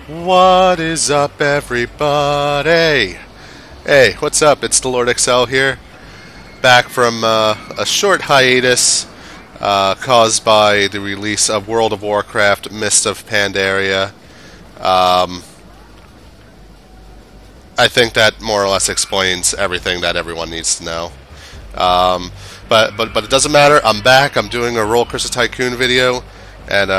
What is up, everybody? Hey, what's up? It's the Lord XL here, back from a short hiatus caused by the release of World of Warcraft: Mist of Pandaria. Um, I think that more or less explains everything that everyone needs to know. Um, but it doesn't matter. I'm back. I'm doing a Roller Coaster Tycoon video, and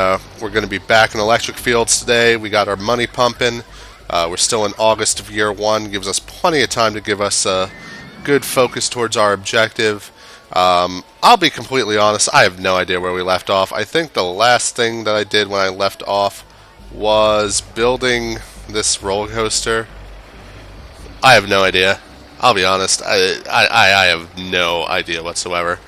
we're going to be back in electric fields today. We got our money pumping. We're still in August of year one. Gives us plenty of time to give us a good focus towards our objective. I'll be completely honest. I have no idea where we left off. I think the last thing that I did when I left off was building this roller coaster. I have no idea. I'll be honest. I have no idea whatsoever.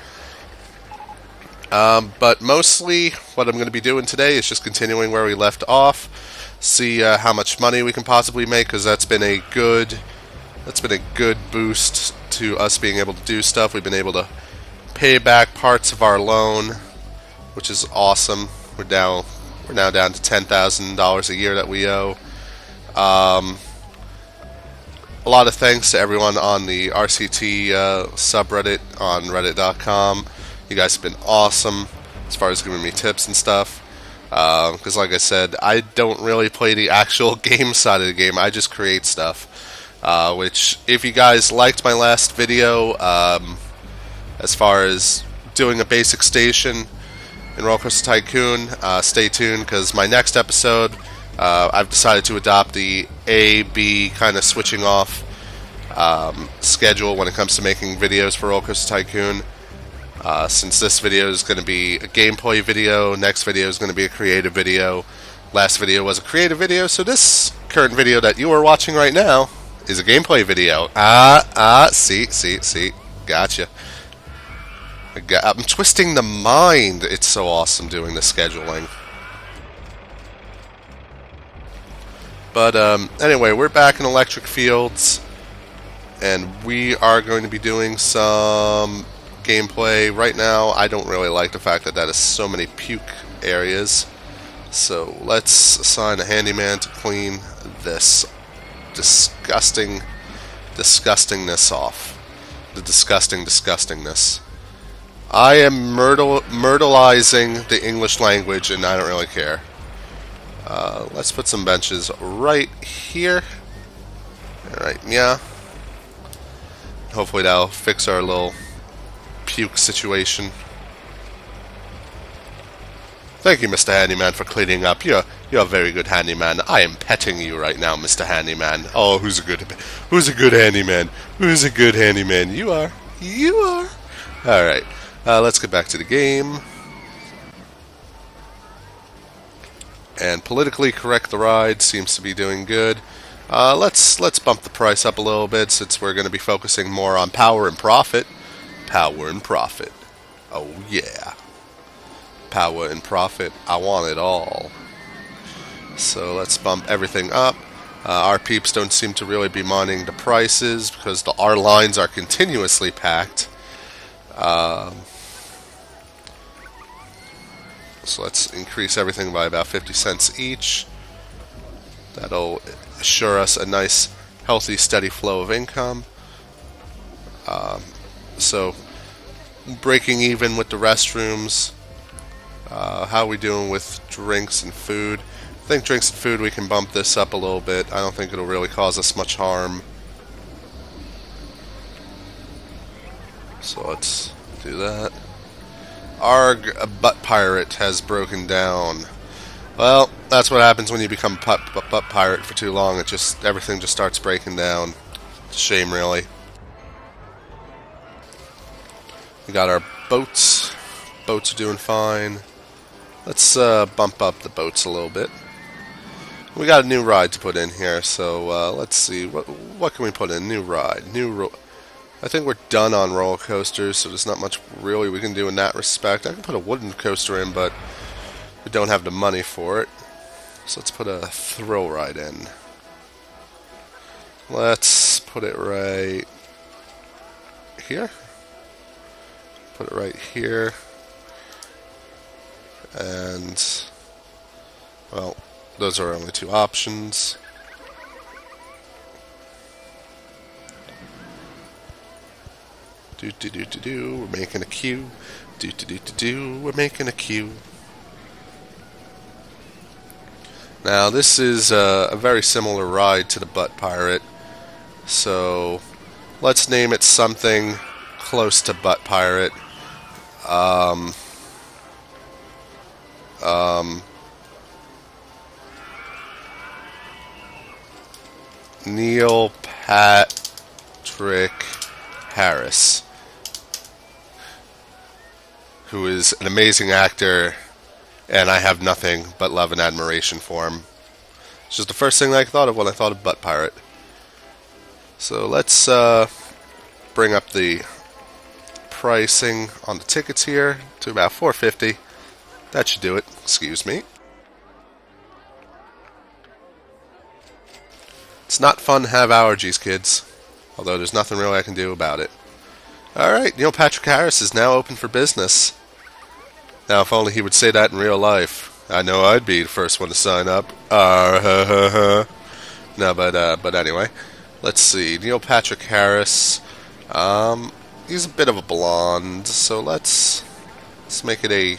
But mostly, what I'm going to be doing today is just continuing where we left off. See how much money we can possibly make, because that's been a good boost to us being able to do stuff. We've been able to pay back parts of our loan, which is awesome. We're now down to $10,000 a year that we owe. A lot of thanks to everyone on the RCT subreddit on reddit.com. You guys have been awesome as far as giving me tips and stuff. Because like I said, I don't really play the actual game side of the game. I just create stuff. Which, if you guys liked my last video, as far as doing a basic station in Roller Coaster Tycoon, stay tuned, because my next episode, I've decided to adopt the A-B kind of switching off schedule when it comes to making videos for Roller Coaster Tycoon. Since this video is going to be a gameplay video, next video is going to be a creative video, last video was a creative video, so this current video that you are watching right now is a gameplay video. See, gotcha. I'm twisting the mind. It's so awesome doing the scheduling. But anyway, we're back in electric fields, and we are going to be doing some gameplay. Right now, I don't really like the fact that that is so many puke areas. So let's assign a handyman to clean this disgustingness off. The disgustingness. I am myrtleizing the English language, and I don't really care. Let's put some benches right here. Alright, yeah. Hopefully that'll fix our little puke situation. Thank you, Mr. Handyman, for cleaning up. You're a very good handyman. I am petting you right now, Mr. Handyman. Oh, who's a good handyman? Who's a good handyman? You are. You are. Alright, let's get back to the game. And politically correct the ride seems to be doing good. Let's bump the price up a little bit, since we're going to be focusing more on power and profit. Power and profit. Oh yeah. Power and profit. I want it all. So let's bump everything up. Our peeps don't seem to really be minding the prices, because our lines are continuously packed. So let's increase everything by about 50 cents each. That'll assure us a nice, healthy, steady flow of income. So, breaking even with the restrooms. How are we doing with drinks and food? I think drinks and food, we can bump this up a little bit. I don't think it'll really cause us much harm. So let's do that. Arg, a butt pirate has broken down. Well, that's what happens when you become a butt pirate for too long. Everything just starts breaking down. It's a shame, really. We got our boats. Boats are doing fine. Let's bump up the boats a little bit. We got a new ride to put in here, so let's see. What can we put in? New ride. I think we're done on roller coasters, so there's not much really we can do in that respect. I can put a wooden coaster in, but we don't have the money for it. So let's put a thrill ride in. Let's put it right here. Put it right here. And, well, those are our only two options. We're making a queue. We're making a queue. Now this is a very similar ride to the Butt Pirate, so let's name it something close to Butt Pirate. Neil Patrick Harris, who is an amazing actor, and I have nothing but love and admiration for him. It's just the first thing I thought of when I thought of Butt Pirate. So let's bring up the pricing on the tickets here to about $4.50. That should do it. Excuse me. It's not fun to have allergies, kids. Although there's nothing really I can do about it. Alright, Neil Patrick Harris is now open for business. Now, if only he would say that in real life. I know I'd be the first one to sign up. No, but anyway. Let's see. Neil Patrick Harris. He's a bit of a blonde, so let's make it a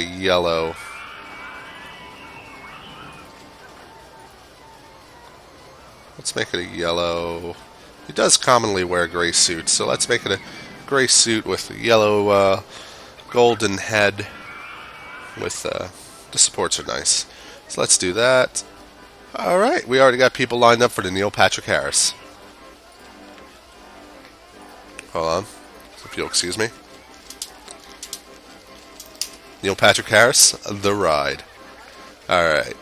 yellow. Let's make it a yellow. He does commonly wear gray suits, so let's make it a gray suit with a yellow golden head. With the supports are nice, so let's do that. All right, we already got people lined up for the Neil Patrick Harris. Hold on, if you'll excuse me. Neil Patrick Harris, the ride. All right.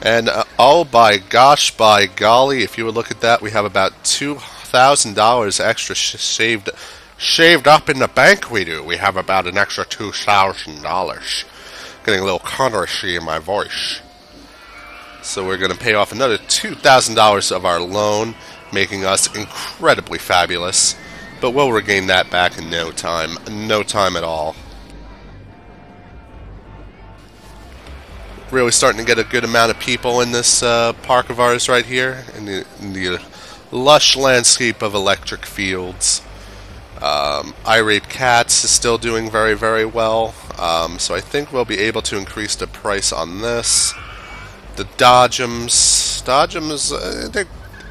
And oh, by gosh, by golly, if you would look at that, we have about $2,000 extra shaved up in the bank. We do. We have about an extra $2,000. Getting a little country in my voice. So we're going to pay off another $2,000 of our loan, making us incredibly fabulous. But we'll regain that back in no time. No time at all. Really starting to get a good amount of people in this park of ours right here, in the lush landscape of electric fields. Irate Cats is still doing very, very well, so I think we'll be able to increase the price on this. The Dodgems,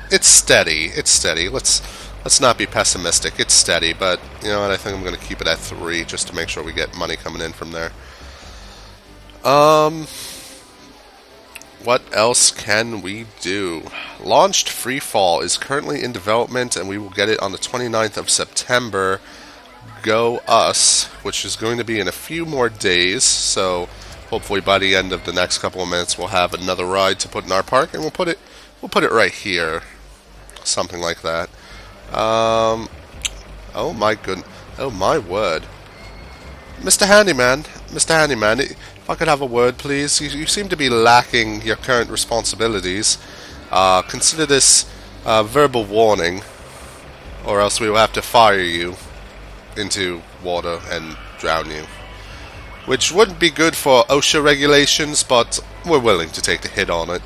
it's steady. It's steady. Let's not be pessimistic. It's steady, but you know what? I think I'm going to keep it at 3 just to make sure we get money coming in from there. What else can we do? Launched Free Fall is currently in development, and we will get it on the 29th of September. Go Us, which is going to be in a few more days, so hopefully by the end of the next couple of minutes we'll have another ride to put in our park, and we'll put it right here. Something like that. Oh my goodness. Oh my word. Mr. Handyman, if I could have a word, please. You seem to be lacking your current responsibilities. Consider this verbal warning, or else we will have to fire you into water and drown you. Which wouldn't be good for OSHA regulations, but we're willing to take the hit on it.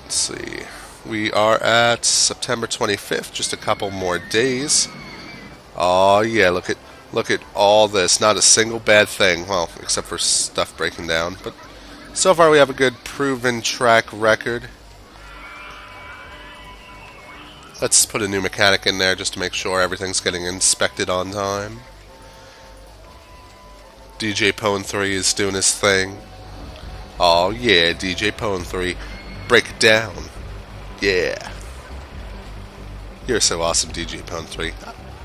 Let's see. We are at September 25th, just a couple more days. Oh yeah, look at all this. Not a single bad thing. Well, except for stuff breaking down. But so far we have a good proven track record. Let's put a new mechanic in there just to make sure everything's getting inspected on time. DJ Pwn 3 is doing his thing. Oh yeah, DJ Pwn 3. Break it down. Yeah. You're so awesome, DJ Pwn 3.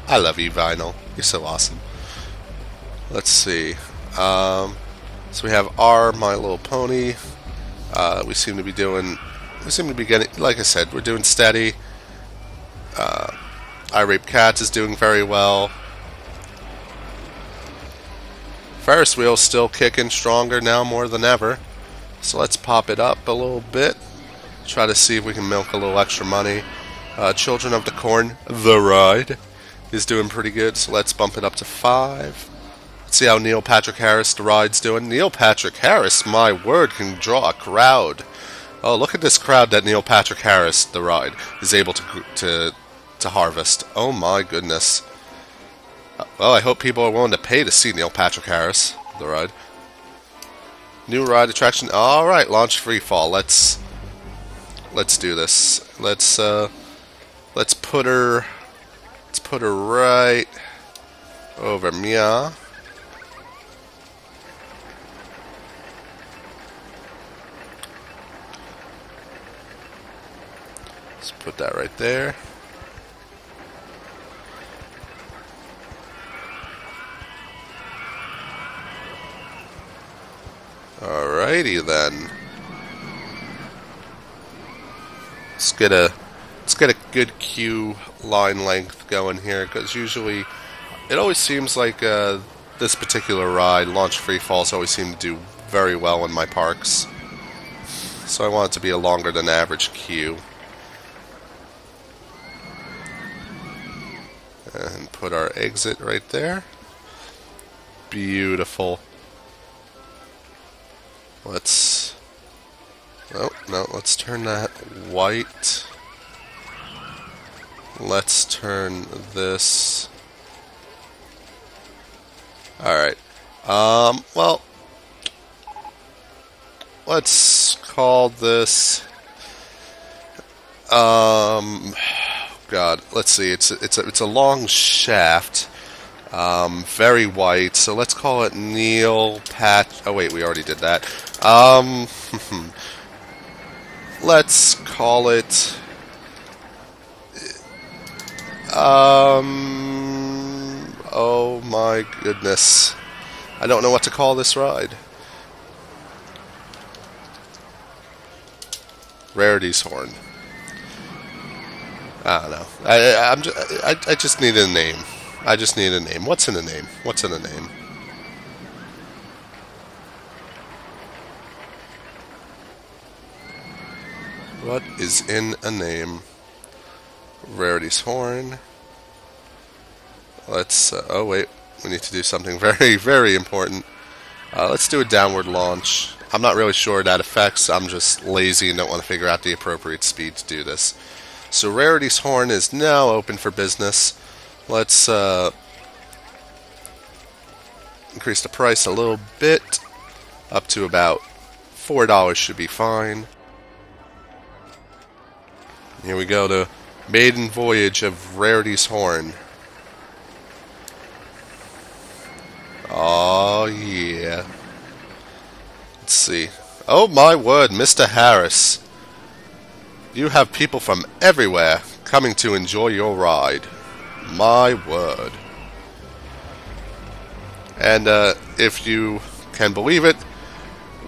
I love you, Vinyl. You're so awesome. Let's see. So we have our My Little Pony. We seem to be getting, like I said, we're doing steady. Irate Cats is doing very well. Ferris wheel's still kicking stronger now more than ever. So let's pop it up a little bit. Try to see if we can milk a little extra money. Children of the Corn, the ride, is doing pretty good, so let's bump it up to 5. Let's see how Neil Patrick Harris, the ride's doing. Neil Patrick Harris, my word, can draw a crowd. Oh, look at this crowd that Neil Patrick Harris, the ride, is able to harvest. Oh my goodness. Well, I hope people are willing to pay to see Neil Patrick Harris, the ride. New ride attraction. All right, launch free fall. Let's do this. Let's put her right over Mia. Let's put that right there. Alrighty then. Let's get a good queue line length going here, because usually it always seems like this particular ride, Launch Free Falls, always seem to do very well in my parks. So I want it to be a longer than average queue. And put our exit right there. Beautiful. Let's... Oh, no, let's turn that white. Let's turn this... Alright. Well... Let's call this... God, let's see, it's a long shaft. Very white, so let's call it Neil Pat... Oh wait, we already did that. Let's call it... Oh my goodness. I don't know what to call this ride. Rarity's Horn. I don't know. I just need a name. I just need a name. What's in a name? What's in a name? What is in a name? Rarity's Horn. Let's... oh wait, we need to do something very, very important. Let's do a downward launch. I'm not really sure what that affects. I'm just lazy and don't want to figure out the appropriate speed to do this. So Rarity's Horn is now open for business. Let's increase the price a little bit, up to about $4 should be fine. Here we go, the maiden voyage of Rarity's Horn. Oh yeah. Let's see. Oh my word, Mr. Harris. You have people from everywhere coming to enjoy your ride. My word. And if you can believe it,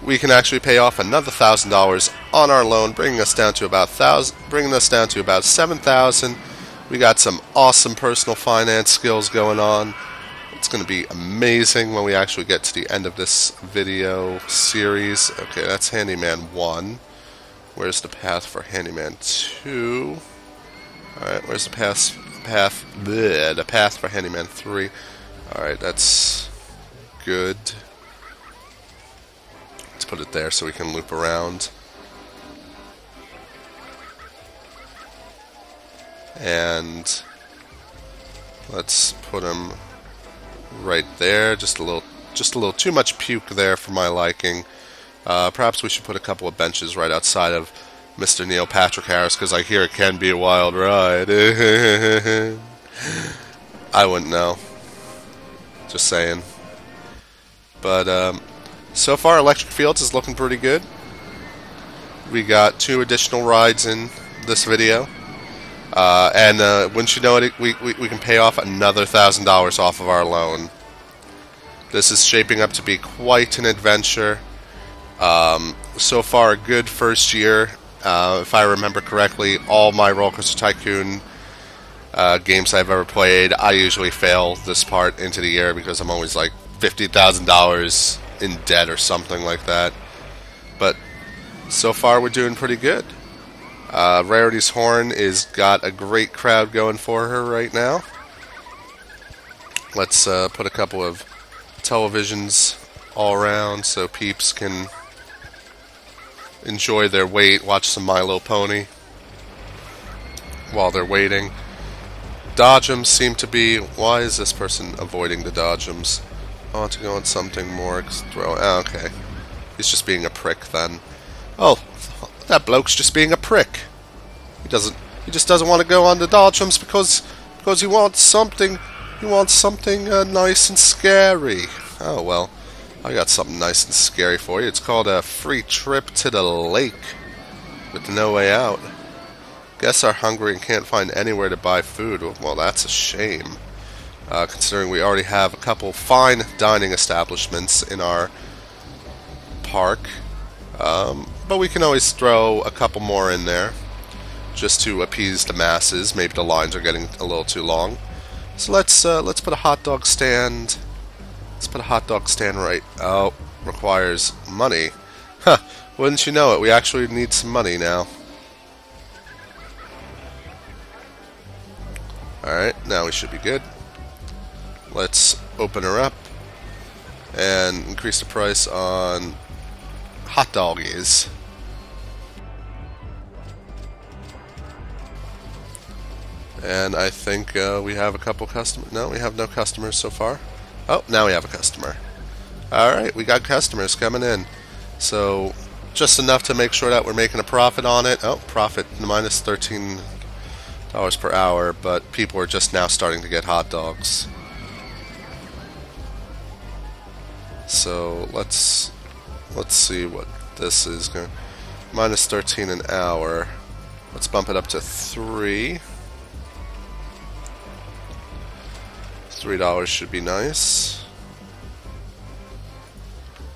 we can actually pay off another $1,000 on our loan, bringing us down to about $7,000. We got some awesome personal finance skills going on. It's going to be amazing when we actually get to the end of this video series. Okay, that's Handyman 1. Where's the path for Handyman 2? Alright, where's the path for Handyman 3? Alright, that's good. Let's put it there so we can loop around. And let's put him right there. Just a little too much puke there for my liking. Perhaps we should put a couple of benches right outside of Mr. Neil Patrick Harris, because I hear it can be a wild ride. I wouldn't know. Just saying. But so far, Electric Fields is looking pretty good. We got 2 additional rides in this video. And wouldn't you know it, we can pay off another $1,000 off of our loan. This is shaping up to be quite an adventure. So far, a good first year. If I remember correctly, all my Roller Coaster Tycoon games I've ever played, I usually fail this part into the year because I'm always like $50,000 in debt or something like that. But so far, we're doing pretty good. Rarity's Horn is got a great crowd going for her right now. Let's put a couple of televisions all around so peeps can enjoy their wait, watch some My Little Pony while they're waiting. Dodgems seem to be... Why is this person avoiding the dodgems? I want to go on something more... Oh, okay. He's just being a prick then. Oh, that bloke's just being a prick. He just doesn't want to go on the dodgems because he wants something... He wants something nice and scary. Oh, well. I got something nice and scary for you. It's called a free trip to the lake with no way out. Guests are hungry and can't find anywhere to buy food. Well, that's a shame, considering we already have a couple fine dining establishments in our park. But we can always throw a couple more in there just to appease the masses. Maybe the lines are getting a little too long. So let's put a hot dog stand. Let's put a hot dog stand right. Oh, requires money. Huh, wouldn't you know it, we actually need some money now. Alright, now we should be good. Let's open her up and increase the price on hot doggies. And I think we have a couple customers. No, we have no customers so far. Oh, now we have a customer. Alright, we got customers coming in. So, just enough to make sure that we're making a profit on it. Oh, profit minus $13 per hour, but people are just now starting to get hot dogs. So, let's see what this is going. Minus 13 an hour. Let's bump it up to 3. $3 should be nice.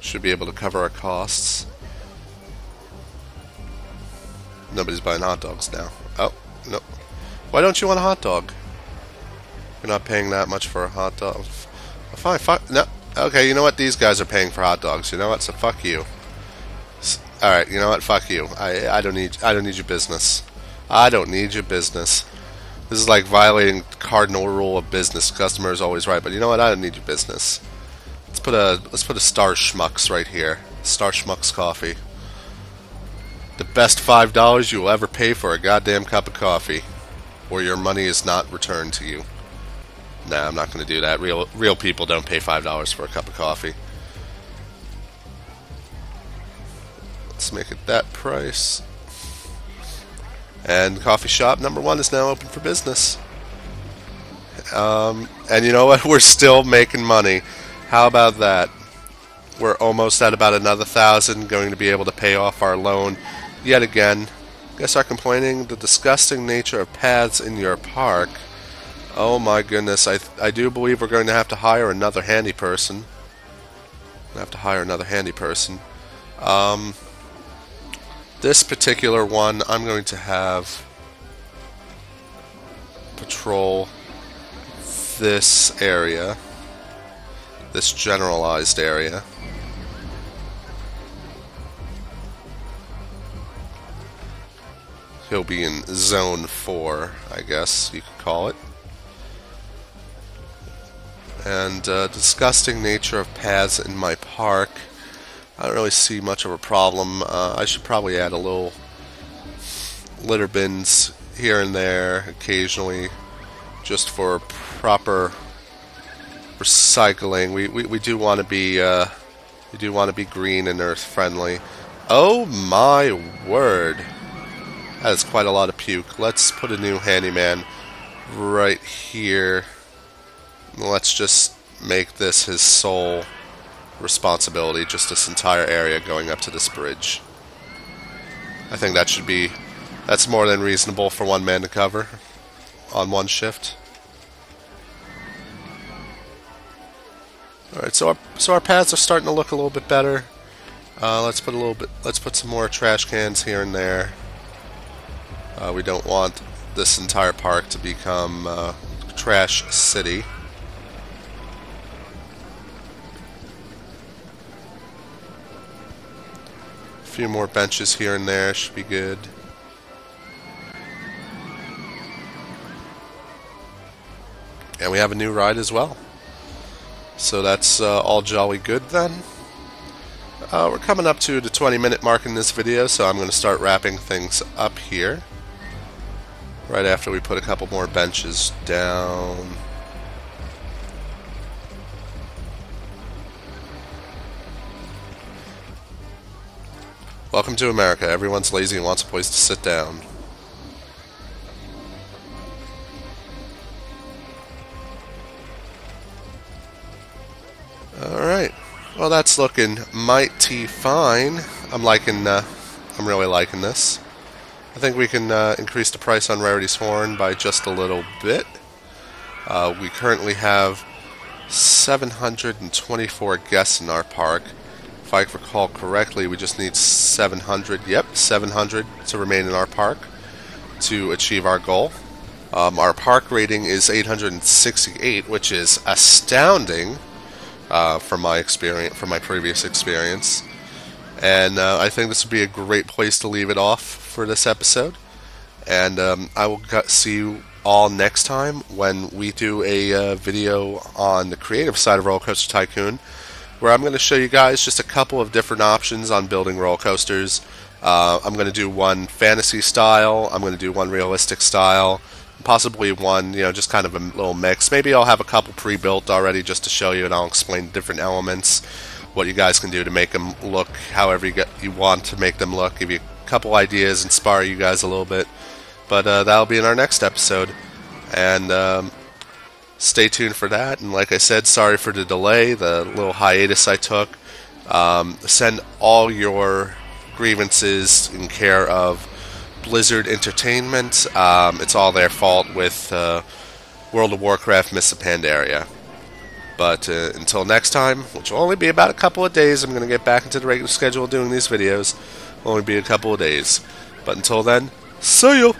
Should be able to cover our costs. Nobody's buying hot dogs now. Oh, no. Why don't you want a hot dog? You're not paying that much for a hot dog. Fine, no. Okay, you know what? These guys are paying for hot dogs. You know what? So fuck you. Alright, you know what? Fuck you. I don't need your business. I don't need your business. This is like violating the cardinal rule of business. Customer is always right, but you know what? I don't need your business. Let's put a Star Schmucks right here. Star Schmucks coffee. The best $5 you will ever pay for a goddamn cup of coffee, or your money is not returned to you. Nah, I'm not going to do that. Real people don't pay $5 for a cup of coffee. Let's make it that price. And coffee shop number 1 is now open for business. And you know what? We're still making money. How about that? We're almost at about another 1,000, going to be able to pay off our loan yet again. Guests are complaining the disgusting nature of paths in your park. Oh my goodness, I do believe we're going to have to hire another handy person. This particular one, I'm going to have patrol this area, this generalized area. He'll be in Zone 4, I guess you could call it. And disgusting nature of paths in my park. I don't really see much of a problem. I should probably add a little litter bins here and there occasionally, just for proper recycling. We do want to be green and earth friendly. Oh my word, that is quite a lot of puke. Let's put a new handyman right here. Let's just make this his sole responsibility, just this entire area going up to this bridge. I think that's more than reasonable for one man to cover on one shift. Alright, so our paths are starting to look a little bit better. Let's put some more trash cans here and there. We don't want this entire park to become trash city. A few more benches here and there should be good. And we have a new ride as well. So that's all jolly good then. We're coming up to the 20-minute mark in this video, so I'm going to start wrapping things up here. Right after we put a couple more benches down. Welcome to America. Everyone's lazy and wants a place to sit down. Alright. Well, that's looking mighty fine. I'm really liking this. I think we can increase the price on Rarity's Horn by just a little bit. We currently have 724 guests in our park. If I recall correctly, we just need 700, 700 to remain in our park to achieve our goal. Our park rating is 868, which is astounding from my previous experience. And I think this would be a great place to leave it off for this episode. And I will see you all next time when we do a video on the creative side of Roller Coaster Tycoon, where I'm going to show you guys just a couple of different options on building roller coasters. I'm going to do one fantasy style, I'm going to do one realistic style, possibly one, just kind of a little mix. Maybe I'll have a couple pre-built already just to show you, and I'll explain different elements, what you guys can do to make them look however you want to make them look, give you a couple ideas, inspire you guys a little bit. But that'll be in our next episode. And stay tuned for that. And like I said, sorry for the delay, the little hiatus I took. Send all your grievances in care of Blizzard Entertainment. It's all their fault with World of Warcraft Mists of Pandaria. But until next time, which will only be about a couple of days, I'm going to get back into the regular schedule of doing these videos. Only be a couple of days. But until then, see you!